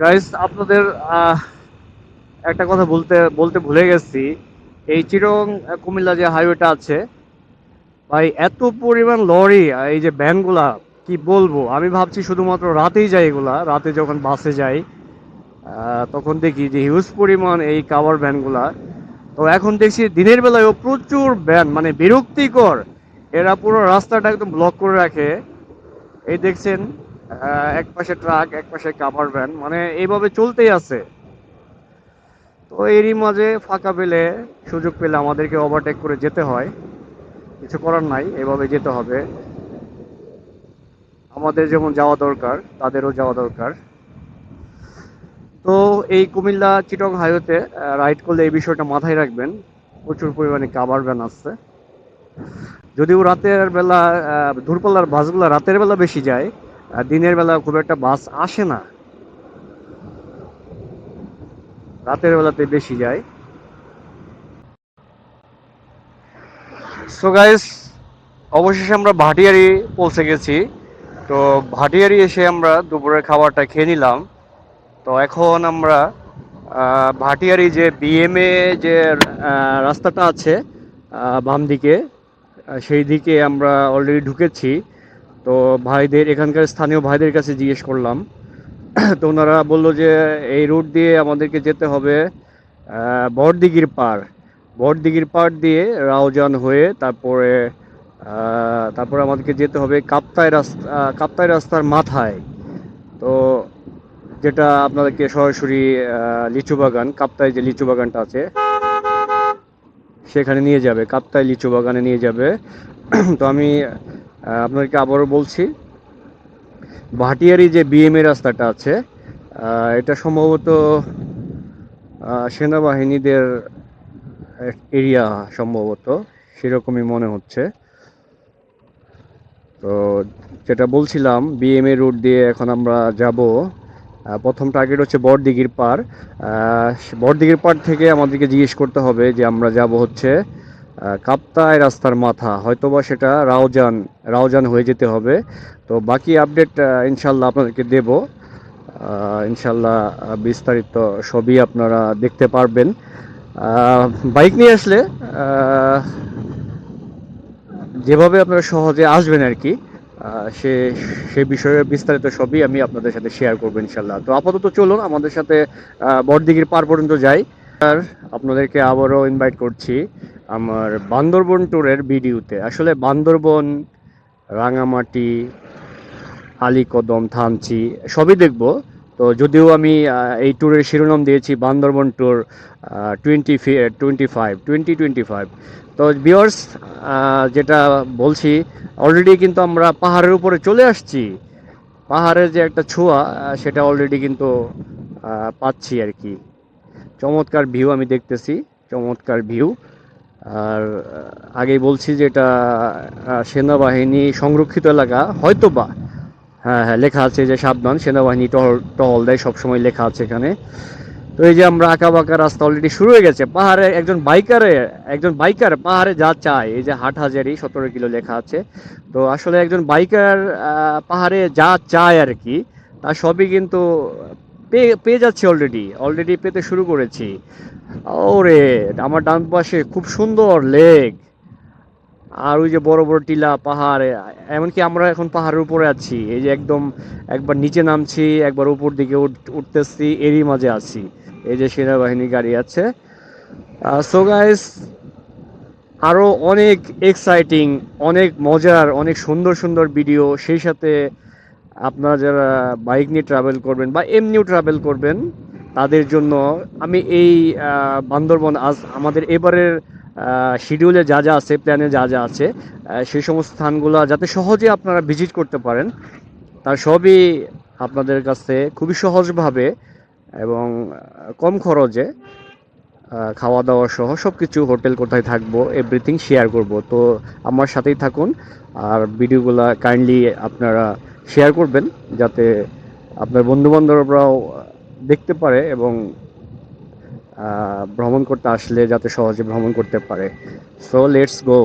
Guys আপনাদের একটা কথা বলতে বলতে ভুলে গেছি। এই চিরং কুমিল্লা যে হাইওয়েটা আছে ভাই, এত পরিমাণ লরি আর এই যে ভ্যানগুলা, কি বলবো। আমি ভাবছি শুধুমাত্র রাতেই যাই, এগুলা রাতে যখন বাসে যাই তখন দেখি যে হিউজ পরিমাণ এই কাভার ভ্যানগুলা। তো এখন দেখছি দিনের বেলায়ও প্রচুর ভ্যান, মানে বিরক্তিকর। এরা পুরো রাস্তাটা একদম ব্লক করে রাখে। এই দেখছেন, এক পাশে ট্রাক, এক পাশে কাভার ভ্যান, মানে এইভাবে চলতেই আছে। তো এরই মাঝে ফাঁকা পেলে, সুযোগ পেলে আমাদেরকে ওভারটেক করে যেতে হয়। কিছু করার নাই, এভাবে যেতে হবে। আমাদের যেমন যাওয়া দরকার, তাদেরও যাওয়া দরকার। তো এই কুমিল্লা চিটং হাইওয়েতে রাইড করলে এই বিষয়টা মাথায় রাখবেন। প্রচুর পরিমাণে কাভার ভ্যান আসছে। যদিও রাতের বেলা দূরপাল্লার বাসগুলো রাতের বেলা বেশি যায়, দিনের বেলা খুব একটা বাস আসে না, রাতের বেলাতে বেশি যায়। সো গাইস, অবশেষে আমরা ভাটিয়ারি পৌঁছে গেছি। তো ভাটিয়ারি এসে আমরা দুপুরের খাবারটা খেয়ে নিলাম। তো এখন আমরা ভাটিয়ারি যে বিএমএ যে রাস্তাটা আছে বাম দিকে, সেই দিকে আমরা অলরেডি ঢুকেছি। তো ভাইদের, এখানকার স্থানীয় ভাইদের কাছে জিজ্ঞেস করলাম। তো ওনারা বললো যে এই রুট দিয়ে আমাদেরকে যেতে হবে বড়দিঘির পাড়। বড়দিঘির পাড় দিয়ে রাউজান হয়ে তারপরে আমাদেরকে যেতে হবে কাপ্তাই রাস্তার মাথায়। তো যেটা আপনাদেরকে সরাসরি লিচু বাগান, কাপ্তাই যে লিচু বাগানটা আছে সেখানে নিয়ে যাবে, কাপ্তাই লিচু বাগানে নিয়ে যাবে। তো আমি আপনাদেরকে আবারও বলছি, ভাটিয়ারি যে বিএমএ রাস্তাটা আছে, এটা সম্ভবত সেনাবাহিনীদের এরিয়া, সম্ভবত সেরকমই মনে হচ্ছে। তো যেটা বলছিলাম, বিএমএ রুট দিয়ে এখন আমরা যাব। প্রথম টার্গেট হচ্ছে বড়দিঘির পাড়। বড়দিঘির পাড় থেকে আমাদেরকে জিজ্ঞেস করতে হবে যে আমরা যাব হচ্ছে কাপ্তাই রাস্তার মাথা, হয়তোবা সেটা রাউজান, রাউজান হয়ে যেতে হবে। তো বাকি আপডেট ইনশাল্লাহ আপনাদেরকে দেব। ইনশাল্লাহ বিস্তারিত সবই আপনারা দেখতে পারবেন। বাইক নিয়ে আসলে যেভাবে আপনারা সহজে আসবেন আর কি, সে সে বিষয়ে বিস্তারিত সবই আমি আপনাদের সাথে শেয়ার করবো ইনশাল্লাহ। তো আপাতত চলুন আমাদের সাথে বড়দিঘির পার পর্যন্ত যাই। আর আপনাদেরকে আবারও ইনভাইট করছি আমার বান্দরবন ট্যুরের ভিডিওতে। আসলে বান্দরবন, রাঙামাটি, আলীকদম, থানচি সবই দেখব। তো যদিও আমি এই ট্যুরের শিরোনাম দিয়েছি বান্দরবন ট্যুর 2025। তো ভিউয়ার্স, যেটা বলছি, অলরেডি কিন্তু আমরা পাহাড়ের উপরে চলে আসছি। পাহাড়ের যে একটা ছোঁয়া, সেটা অলরেডি কিন্তু পাচ্ছি আর কি। চমৎকার ভিউ আমি দেখতেছি, চমৎকার ভিউ। আর আগেই বলছি যে এটা সেনাবাহিনী সংরক্ষিত এলাকা হয়তোবা। হ্যাঁ হ্যাঁ, লেখা আছে যে সাবধান, সেনাবাহিনী টহল টহল দেয় সবসময়, লেখা আছে এখানে। তো এই যে আমরা আঁকা বাঁকা রাস্তা অলরেডি শুরু হয়ে গেছে। পাহাড়ে একজন বাইকার পাহাড়ে যা চায়, এই যে হাটহাজারি 17 কিলো লেখা আছে। তো আসলে একজন বাইকার পাহাড়ে যা চায় আর কি, তা সবই কিন্তু পেয়ে পেয়ে যাচ্ছে, অলরেডি অলরেডি পেতে শুরু করেছি। ওরে, আমার ডান পাশে খুব সুন্দর লেক, আর ওই যে বড় বড় টিলা পাহাড়। এমনকি আমরা এখন পাহাড়ের উপরে আছি, এই যে একদম একবার নিচে নামছি, একবার উপর দিকে উঠতেছি, এরই মাঝে আছি। এই যে সেনাবাহিনী গাড়ি আছে। সো গাইস, আরো অনেক এক্সাইটিং, অনেক মজার, অনেক সুন্দর সুন্দর ভিডিও, সেই সাথে আপনারা যারা বাইক নিয়ে ট্রাভেল করবেন বা এমনিও ট্রাভেল করবেন, তাদের জন্য আমি এই বান্দরবন, আজ আমাদের এবারের শিডিউলে যা যা আছে, প্ল্যানে যা যা আছে, সেই সমস্ত স্থানগুলো যাতে সহজে আপনারা ভিজিট করতে পারেন, তার সবই আপনাদের কাছে খুবই সহজভাবে এবং কম খরচে, খাওয়া দাওয়া সহ সব কিছু, হোটেল কোথায় থাকবো, এভরিথিং শেয়ার করব। তো আমার সাথেই থাকুন। আর ভিডিওগুলো কাইন্ডলি আপনারা শেয়ার করবেন, যাতে আপনার বন্ধুবান্ধবরাও দেখতে পারে এবং ভ্রমণ করতে আসলে যাতে সহজে ভ্রমণ করতে পারে। So let's go.